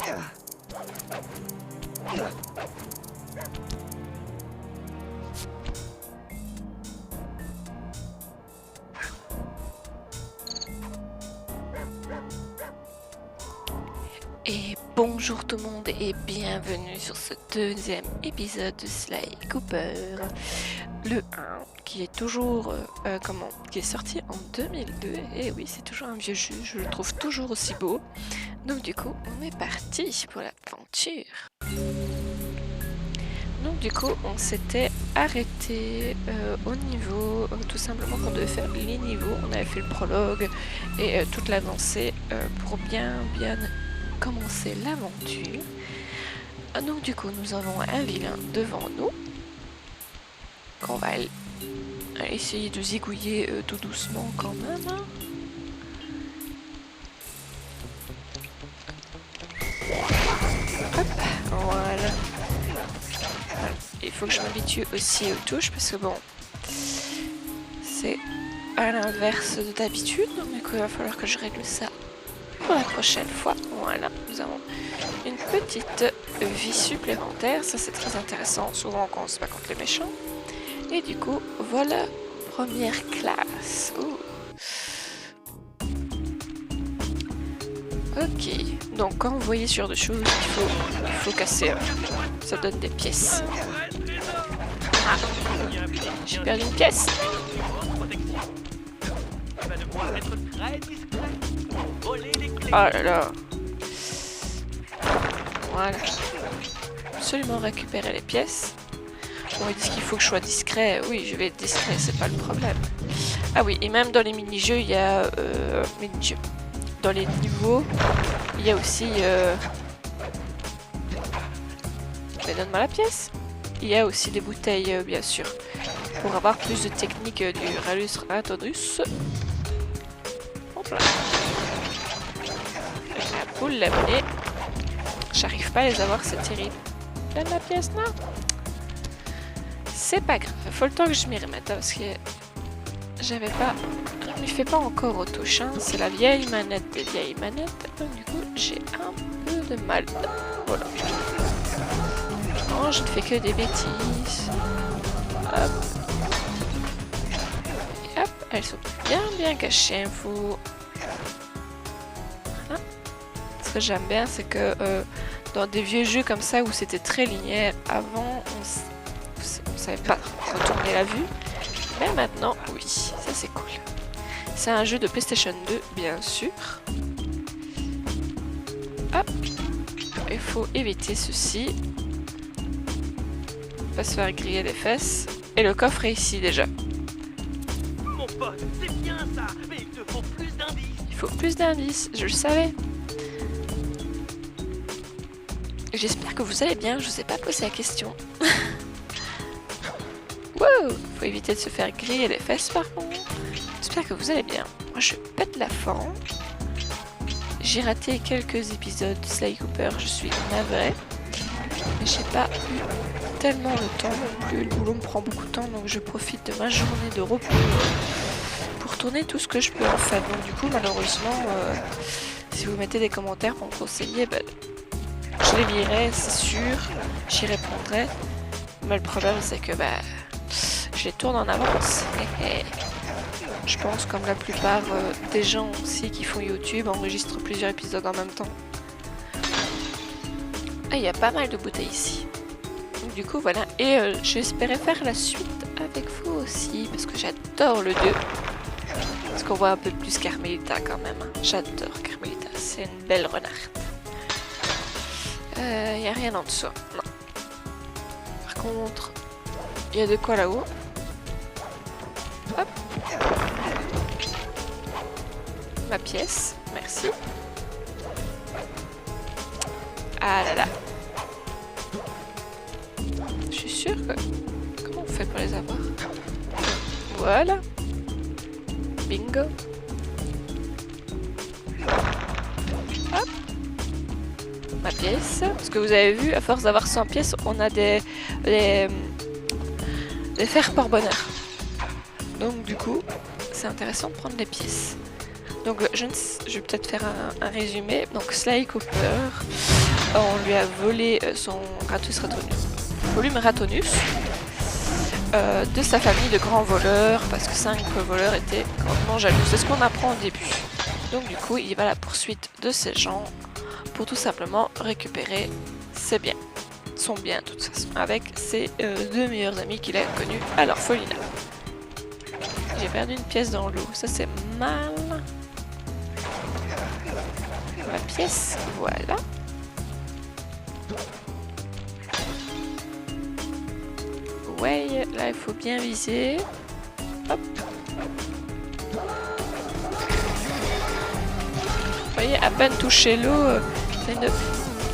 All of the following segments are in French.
Et bonjour tout le monde et bienvenue sur ce deuxième épisode de Sly Cooper, le 1 qui est toujours, qui est sorti en 2002, et oui c'est toujours un vieux jeu, je le trouve toujours aussi beau, donc du coup on est parti pour l'aventure. Donc du coup on s'était arrêté au niveau, tout simplement qu'on devait faire les niveaux, on avait fait le prologue et toute l'avancée pour bien commencer l'aventure. Donc du coup nous avons un vilain devant nous qu'on va essayer de zigouiller tout doucement quand même. Hop, voilà. Il faut que je m'habitue aussi aux touches parce que bon, c'est à l'inverse de d'habitude, donc du coup il va falloir que je règle ça pour la prochaine fois. Voilà, nous avons une petite vie supplémentaire, ça c'est très intéressant, souvent quand on se bat contre les méchants. Et du coup, voilà, première classe. Ouh. Ok, donc quand vous voyez sur des choses, il faut casser, ça donne des pièces. Ah, j'ai perdu une pièce. Oh là là. Voilà. Absolument récupérer les pièces. Bon, ils disent qu'il faut que je sois discret. Oui, je vais être discret, c'est pas le problème. Ah oui, et même dans les mini-jeux, il y a... mini-jeux. Dans les niveaux, il y a aussi... Mais donne-moi la pièce. Il y a aussi des bouteilles, bien sûr. Pour avoir plus de technique du Rallus Ratonus. Hop là. La poule, la monnaie. J'arrive pas à les avoir, c'est terrible. Donne la pièce, non? C'est pas grave, faut le temps que je m'y remette parce que j'avais pas... Je ne fais pas encore aux touches, hein. C'est la vieille manette des vieilles manettes. Donc du coup, j'ai un peu de mal. Voilà. Non, je ne fais que des bêtises. Hop. Et hop, elles sont bien cachées, vous. Voilà. Ce que j'aime bien, c'est que dans des vieux jeux comme ça où c'était très linéaire, avant, on savait pas retourner la vue. Mais maintenant, oui, ça c'est cool. C'est un jeu de PlayStation 2, bien sûr. Hop. Il faut éviter ceci. Pas se faire griller les fesses. Et le coffre est ici déjà. Mon pote, c'est bien ça, mais il te faut plus d'indices. Il faut plus d'indices, je le savais. J'espère que vous allez bien, je vous ai pas posé la question. Wow, faut éviter de se faire griller les fesses par contre. J'espère que vous allez bien. Moi je pète la forme. J'ai raté quelques épisodes de Sly Cooper, je suis navrée. Mais j'ai pas eu tellement le temps non plus. Le boulot me prend beaucoup de temps, donc je profite de ma journée de repos pour tourner tout ce que je peux en fait. Donc du coup malheureusement, si vous mettez des commentaires pour me conseiller, je les lirai, c'est sûr. J'y répondrai. Mais le problème c'est que je les tourne en avance. Je pense comme la plupart des gens aussi qui font YouTube enregistrent plusieurs épisodes en même temps. Ah, il y a pas mal de bouteilles ici. Donc du coup voilà. Et j'espérais faire la suite avec vous aussi parce que j'adore le 2. Parce qu'on voit un peu plus Carmelita quand même. Hein. J'adore Carmelita. C'est une belle renarde. Il n'y a rien en dessous. Non. Par contre, il y a de quoi là-haut. Hop. Ma pièce, merci. Ah là là. Je suis sûre que... Comment on fait pour les avoir? Voilà. Bingo. Hop. Ma pièce. Parce que vous avez vu, à force d'avoir 100 pièces, on a des fers par bonheur. Donc du coup, c'est intéressant de prendre les pièces. Donc je vais peut-être faire un résumé. Donc Sly Cooper, on lui a volé son volume Ratonus de sa famille de grands voleurs, parce que 5 voleurs étaient grandement jaloux. C'est ce qu'on apprend au début. Donc du coup, il va à la poursuite de ces gens pour tout simplement récupérer ses biens. Son bien, de toute façon, avec ses 2 meilleurs amis qu'il a connus à l'orphelinat. J'ai perdu une pièce dans l'eau, ça c'est mal. Ma pièce, voilà. Ouais, là il faut bien viser. Hop. Vous voyez, à peine toucher l'eau, c'est une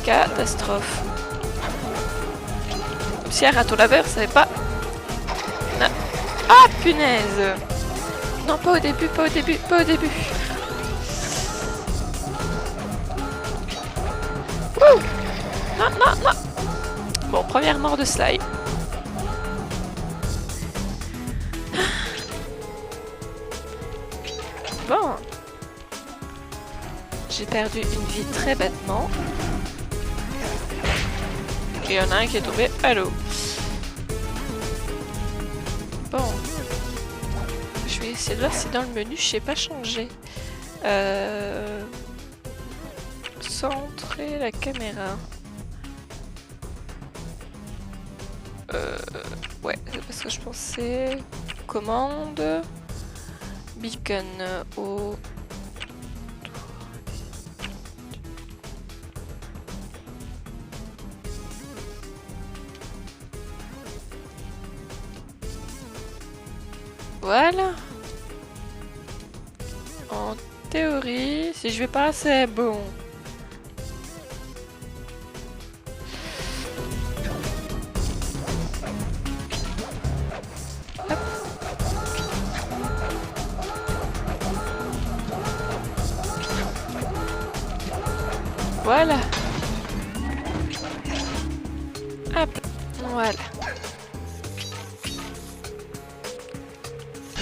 catastrophe. Comme si un râteau laveur savait pas. Non. Ah punaise! Non, pas au début, pas au début, pas au début. Wouh! Non, non, non! Bon, première mort de slime. Bon. J'ai perdu une vie très bêtement. Et il y en a un qui est tombé à l'eau. Bon. Je vais essayer de voir si dans le menu je sais pas changer. Centrer la caméra. Ouais, c'est parce que je pensais. Commande. Beacon au. Voilà. En théorie, si je vais pas, c'est bon. Hop. Voilà. Hop. Voilà.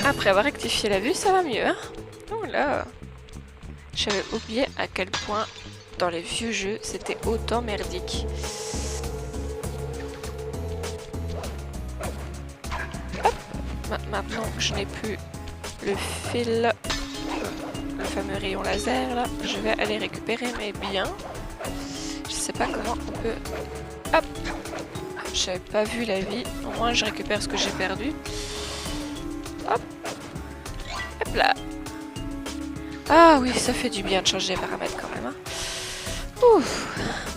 Après avoir rectifié la vue, ça va mieux, hein? Oh là! J'avais oublié à quel point, dans les vieux jeux, c'était autant merdique. Hop! Maintenant que je n'ai plus le fil, le fameux rayon laser, là, je vais aller récupérer mes biens. Je sais pas comment on peut... Hop! J'avais pas vu la vie. Au moins, je récupère ce que j'ai perdu. Hop! Hop là. Ah oui, ça fait du bien de changer les paramètres quand même. Hein. Ouf.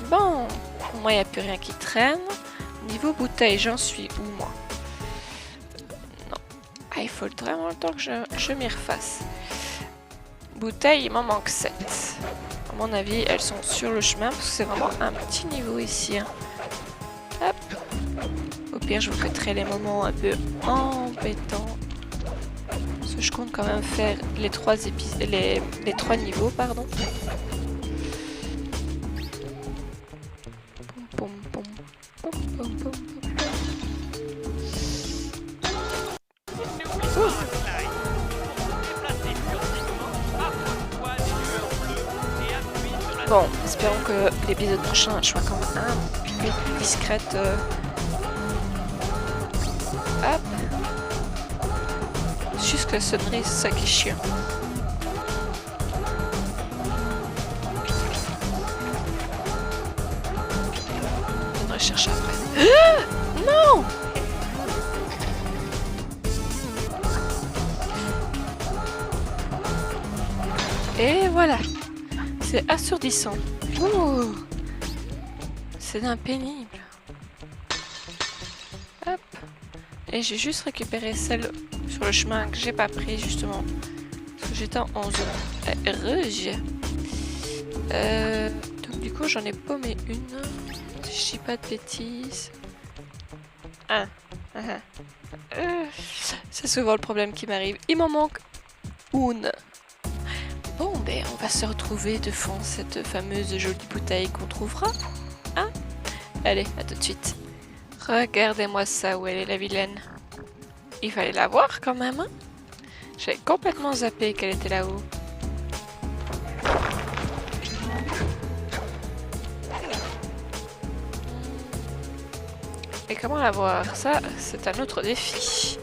Bon. Moi, il n'y a plus rien qui traîne. Niveau bouteille, j'en suis où, moi? Non. Ah, il faut vraiment le temps que je m'y refasse. Bouteille, il m'en manque 7. À mon avis, elles sont sur le chemin, parce que c'est vraiment un petit niveau ici. Hein. Hop. Au pire, je vous mettrai les moments un peu embêtants. Parce que je compte quand même faire les 3 niveaux, pardon. Pom, pom, pom, pom, pom, pom. Bon, espérons que l'épisode prochain, je sois quand même un peu plus discrète. Hop. Juste la sonnerie, c'est ça qui est chiant. On devrait chercher après. Ah non! Et voilà. C'est assourdissant. Ouh. C'est d'un pénible. Hop. Et j'ai juste récupéré celle sur le chemin que j'ai pas pris justement. Parce que j'étais en zone rouge. Donc du coup j'en ai paumé une. Si je dis pas de bêtises. C'est souvent le problème qui m'arrive. Il m'en manque une. Bon ben on va se retrouver devant cette fameuse jolie bouteille qu'on trouvera. Hein? Allez, à tout de suite. Regardez-moi ça, où elle est la vilaine. Il fallait la voir quand même. Hein? J'avais complètement zappé qu'elle était là-haut. Et comment l'avoir? Ça, c'est un autre défi.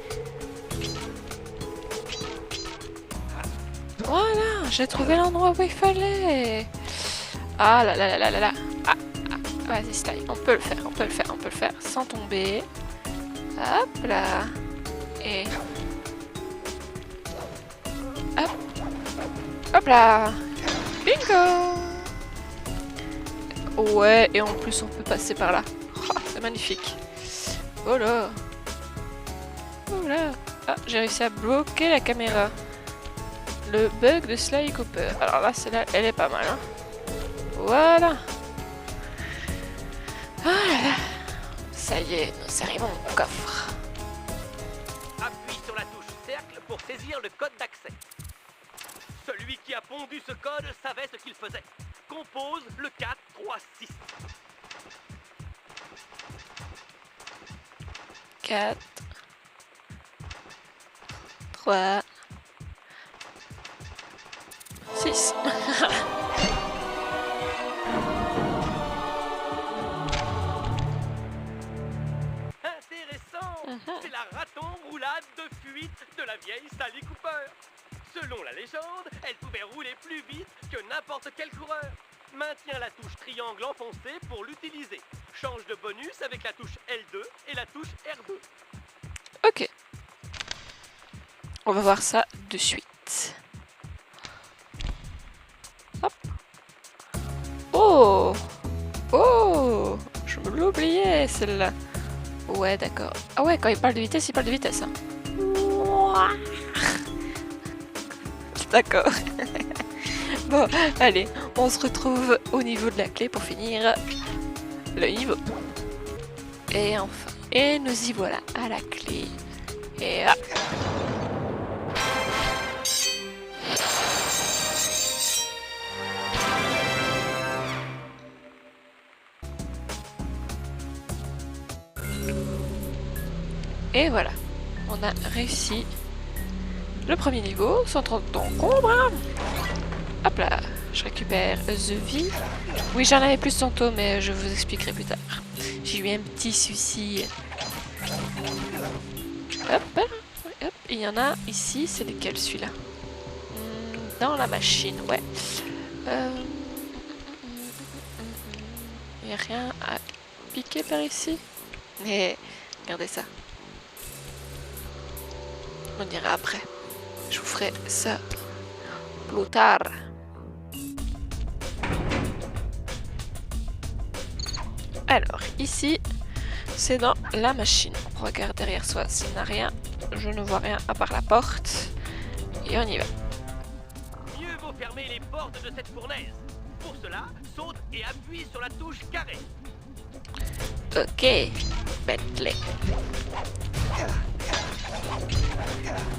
Voilà, j'ai trouvé l'endroit où il fallait. Ah là là là là là là. Ah, ah. Vas-y, Sly, on peut le faire, on peut le faire, on peut le faire sans tomber. Hop là. Et... hop. Hop là. Bingo. Ouais, et en plus on peut passer par là. Oh, c'est magnifique. Oh là. Oh là. Ah, j'ai réussi à bloquer la caméra. Le bug de Sly Cooper. Alors là, celle-là, elle est pas mal. Hein. Voilà. Ah là là. Ça y est, nous arrivons au coffre. Appuie sur la touche cercle pour saisir le code d'accès. Celui qui a pondu ce code savait ce qu'il faisait. Compose le 4, 3, 6. 4, 3, 6. Intéressant. C'est la raton roulade de fuite de la vieille Sally Cooper. Selon la légende, elle pouvait rouler plus vite que n'importe quel coureur. Maintiens la touche triangle enfoncée pour l'utiliser. Change de bonus avec la touche L2 et la touche R2. Ok. On va voir ça de suite. Hop. Oh. Oh. Je me l'oubliais celle-là. Ouais, d'accord. Ah ouais, quand il parle de vitesse, il parle de vitesse. Hein. D'accord. Bon, allez, on se retrouve au niveau de la clé pour finir le niveau. Et enfin, et nous y voilà à la clé. Et hop. Et voilà, on a réussi le premier niveau sans trop d'encombre. Hop là, je récupère The vie. Oui, j'en avais plus tantôt, mais je vous expliquerai plus tard. J'ai eu un petit souci. Hop, hop, il y en a ici, c'est lequel celui-là? Dans la machine, ouais. Il n'y a rien à piquer par ici. Mais regardez ça. On ira après. Je vous ferai ça plus tard. Alors, ici, c'est dans la machine. On regarde derrière soi s'il n'y a rien. Je ne vois rien à part la porte. Et on y va. Mieux vaut fermer les portes de cette fournaise. Pour cela, saute et appuie sur la touche carré. Ok, Bentley.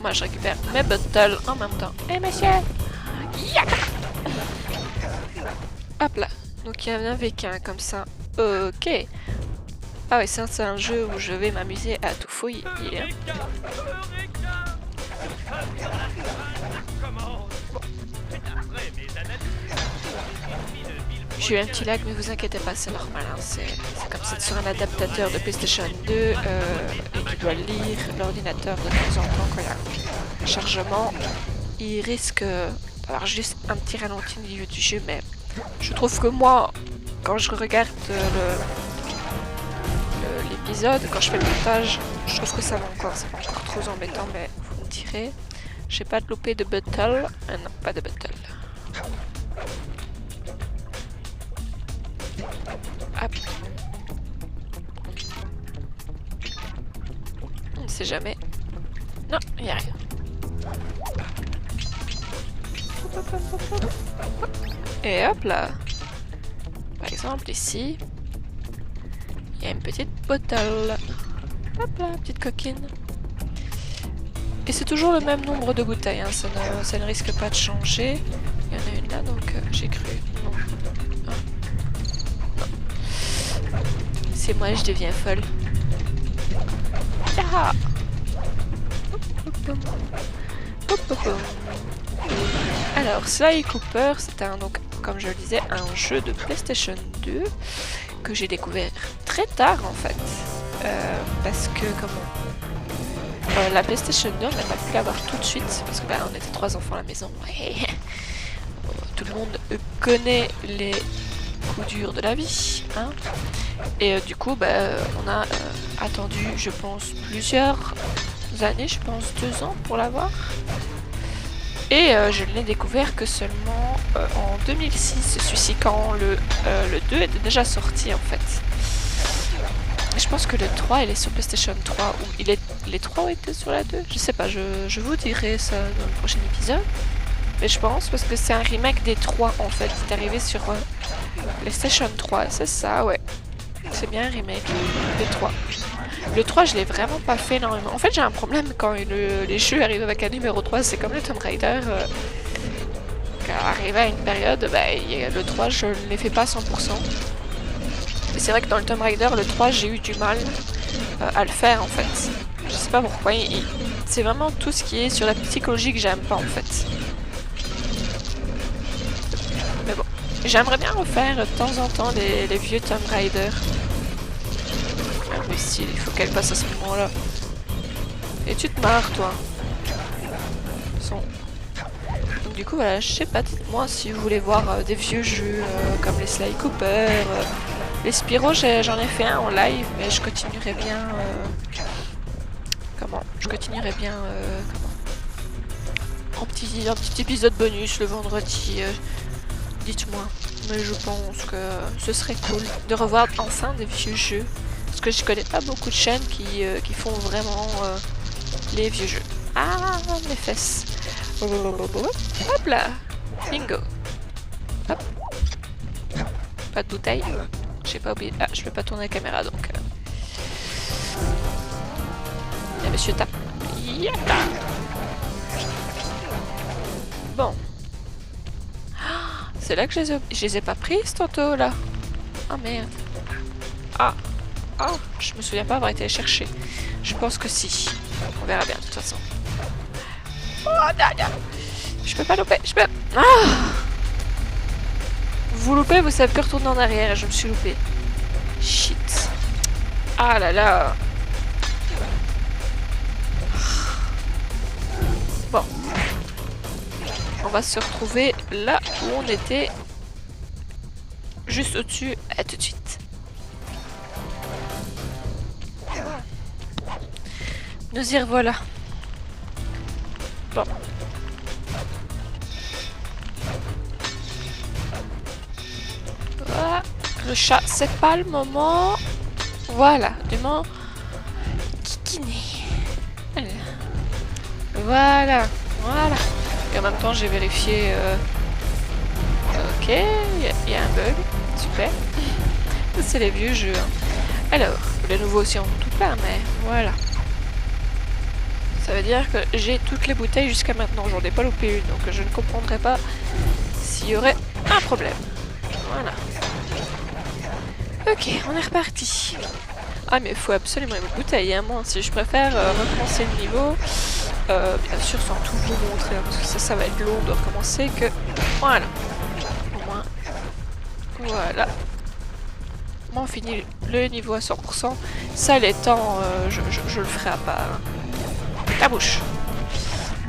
Moi, je récupère mes bottles en même temps. Eh, monsieur! Yeah! Hop là. Donc, il y en avait qu'un comme ça. Ok. Ah oui, ça, c'est un jeu où je vais m'amuser à tout fouiller. Eureka! Eureka! Comment? Bon, c'est après mes analyses. J'ai eu un petit lag, mais vous inquiétez pas, c'est normal. Hein. C'est comme c'est sur un adaptateur de PlayStation 2 et qui doit lire l'ordinateur de temps en temps quand il y a un chargement. Il risque d'avoir juste un petit ralenti au niveau du jeu, mais je trouve que moi, quand je regarde l'épisode, quand je fais le montage, je trouve que ça va encore, c'est pas encore trop embêtant, mais vous me direz. J'ai pas de loupé de bottle. Non, pas de bottle. Hop. On ne sait jamais. Non, il n'y a rien. Et hop là. Par exemple, ici, il y a une petite bottle. Hop là, petite coquine. Et c'est toujours le même nombre de bouteilles, hein. Ça ne risque pas de changer. Il y en a une là, donc j'ai cru. Non. C'est moi, je deviens folle. Ah. Alors, Sly Cooper, c'est donc, comme je le disais, un jeu de PlayStation 2 que j'ai découvert très tard en fait. parce que comment la PlayStation 2 on n'a pas pu l'avoir tout de suite parce que bah, on était 3 enfants à la maison. Tout le monde connaît les coups durs de la vie, hein. Et du coup bah, on a attendu je pense plusieurs années, je pense 2 ans pour l'avoir. Et je ne l'ai découvert que seulement en 2006, celui-ci quand le 2 était déjà sorti en fait. Je pense que le 3 il est sur PlayStation 3 ou les 3 étaient sur la 2, je sais pas, je vous dirai ça dans le prochain épisode. Mais je pense parce que c'est un remake des 3 en fait qui est arrivé sur PlayStation 3, c'est ça, ouais. C'est bien un remake des 3. Le 3 je l'ai vraiment pas fait énormément. En fait j'ai un problème quand les jeux arrivent avec un numéro 3, c'est comme le Tomb Raider. Quand arrivé à une période, bah, le 3 je ne l'ai fait pas à 100%. Et c'est vrai que dans le Tomb Raider, le 3 j'ai eu du mal à le faire en fait. Je sais pas pourquoi, c'est vraiment tout ce qui est sur la psychologie que j'aime pas en fait. Mais bon, j'aimerais bien refaire de temps en temps les vieux Tomb Raider. Ah, mais si, il faut qu'elle passe à ce moment-là. Et tu te marres, toi. Donc du coup, voilà, je sais pas, dites-moi si vous voulez voir des vieux jeux comme les Sly Cooper, les Spyro, j'en ai fait un en live, mais je continuerai bien... En petit épisode bonus le vendredi, dites-moi. Mais je pense que ce serait cool de revoir enfin des vieux jeux. Parce que je connais pas beaucoup de chaînes qui font vraiment les vieux jeux. Ah, mes fesses. Hop là. Bingo. Hop. Pas de bouteille. J'ai pas oublié. Ah, je peux pas tourner la caméra donc. Et monsieur tape. Yata. Bon. C'est là que je les ai pas prises tantôt là. Ah merde. Ah. Ah, je me souviens pas avoir été les chercher. Je pense que si. On verra bien de toute façon. Oh non, non. Je peux pas louper. Je peux. Ah. Vous loupez, vous savez que retourner en arrière. Je me suis loupé. Shit. Ah là là. Bon. On va se retrouver là où on était. Juste au-dessus. À tout de suite. Nous y revoilà. Bon. Voilà. Le chat, c'est pas le moment. Voilà. Du moment. Kikini. Voilà. Voilà. Et en même temps, j'ai vérifié. Ok. Il y a un bug. Super. C'est les vieux jeux. Hein. Alors, les nouveaux aussi en tout plein, mais voilà. Ça veut dire que j'ai toutes les bouteilles jusqu'à maintenant. J'en ai pas loupé une, donc je ne comprendrais pas s'il y aurait un problème. Voilà. Ok, on est reparti. Ah mais il faut absolument une bouteille, hein. Moi, si je préfère recommencer le niveau, bien sûr sans tout vous montrer, hein, parce que ça va être long de recommencer que... Voilà. Au moins... Voilà. Moi, on finit le niveau à 100%. Ça, les temps, je le ferai à part. La bouche.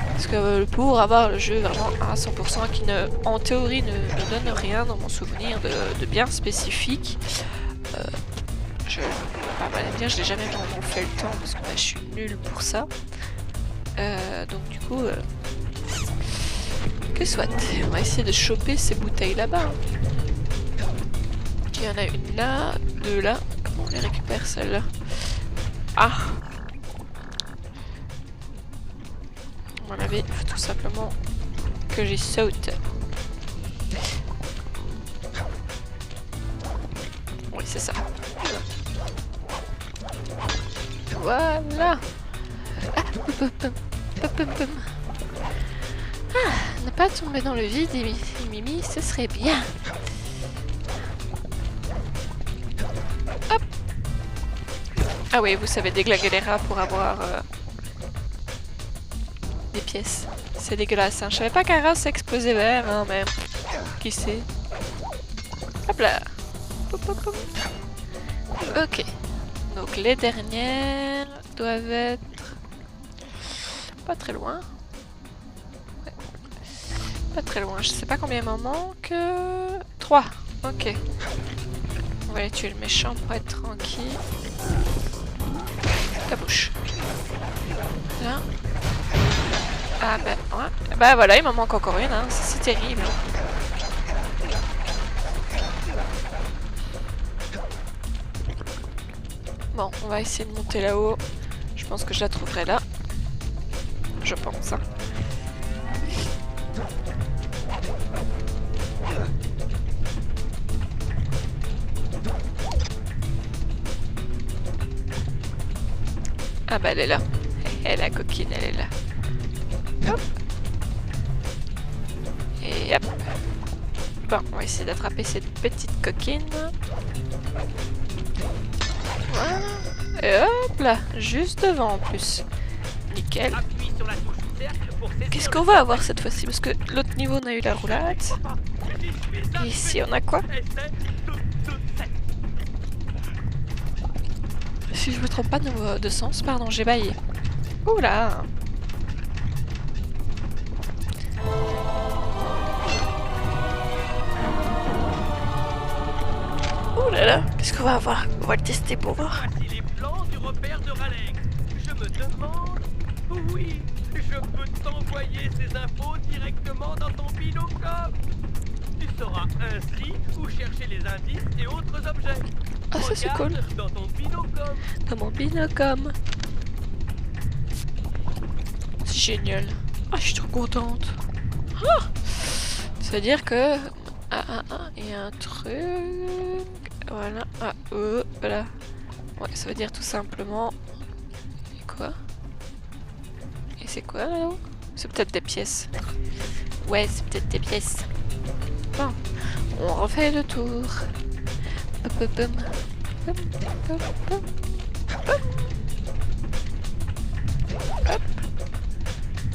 Parce que pour avoir le jeu vraiment à 100% qui ne, en théorie ne donne rien dans mon souvenir de bien spécifique, je l'ai jamais vraiment fait le temps parce que bah, je suis nulle pour ça. Donc du coup, que soit, on va essayer de choper ces bouteilles là-bas. Hein. Il y en a une là, deux là. Comment on les récupère celles-là? Ah! À mon avis, il faut tout simplement que j'y saute. Oui, c'est ça. Voilà. Ah, ne pas tomber dans le vide, Mimi, ce serait bien. Hop. Ah oui, vous savez déglaguer les rats pour avoir... des pièces. C'est dégueulasse, hein. Je savais pas qu'un rat s'explosait vert, hein, mais... Qui sait? Hop là. Hop, hop, hop. Ok. Donc les dernières doivent être pas très loin. Ouais. Pas très loin, je sais pas combien il m'en manque. 3, ok. On va aller tuer le méchant pour être tranquille. Ta bouche. Là. Ah ben ouais. Bah voilà, il m'en manque encore une, hein. C'est terrible. Bon, on va essayer de monter là-haut. Je pense que je la trouverai là. Je pense, hein. Ah bah elle est là. Et la coquine, elle est là. Hop. Et hop. Bon, on va essayer d'attraper cette petite coquine. Voilà. Et hop là, juste devant en plus. Nickel. Appuie sur la touche cercle pour saisir Qu'est-ce le qu'on va avoir cette fois-ci? Parce que l'autre niveau on a eu la roulade. Et ici on a quoi? essai de 7. Si je me trompe pas de sens, pardon, j'ai baillé. Oula! Ouh là là, qu'est-ce qu'on va avoir? On va le tester pour voir. Voici les plans du repère de Raleigh. Je me demande... Oui, je peux t'envoyer ces infos directement dans ton binocom. Tu sauras ainsi où chercher les indices et autres objets. Ah ça c'est cool. Regarde dans ton binocom. Dans mon binocom. C'est génial. Ah, je suis trop contente. Ah, ça veut dire que... il y a un truc... Voilà. Ah, voilà. Ouais, ça veut dire tout simplement... Et quoi? Et c'est quoi là-haut? C'est peut-être des pièces. Ouais, c'est peut-être des pièces. Bon, on refait le tour. Hop, hop, hop. Hop, hop, hop. Hop. Hop.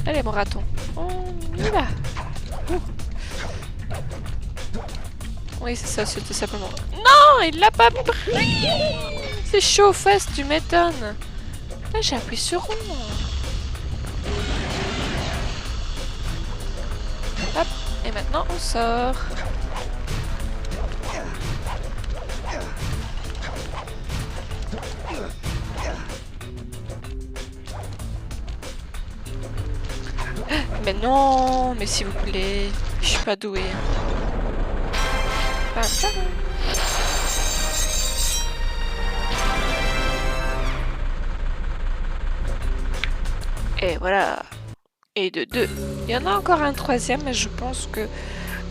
Allez mon raton, on y va. Oui c'est ça, c'était simplement... Non, il l'a pas pris. C'est chaud aux fesses, tu m'étonnes. Là j'ai appuyé sur rond. Hop, et maintenant on sort. Mais non, mais s'il vous plaît, je suis pas douée. Bam, bam. Et voilà. Et de 2. Il y en a encore un troisième, mais je pense que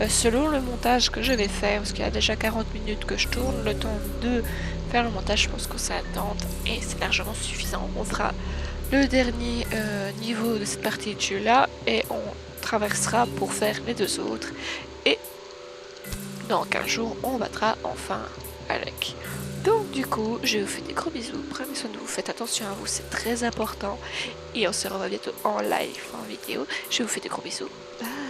selon le montage que je vais faire, parce qu'il y a déjà 40 minutes que je tourne, le temps de faire le montage, je pense que ça attend et c'est largement suffisant. On fera le dernier niveau de cette partie de jeu là et on traversera pour faire les deux autres et dans 15 jours on battra enfin Alec. Donc du coup je vous fais des gros bisous, prenez soin de vous, faites attention à vous, c'est très important et on se revoit bientôt en live, en vidéo. Je vous fais des gros bisous, bye.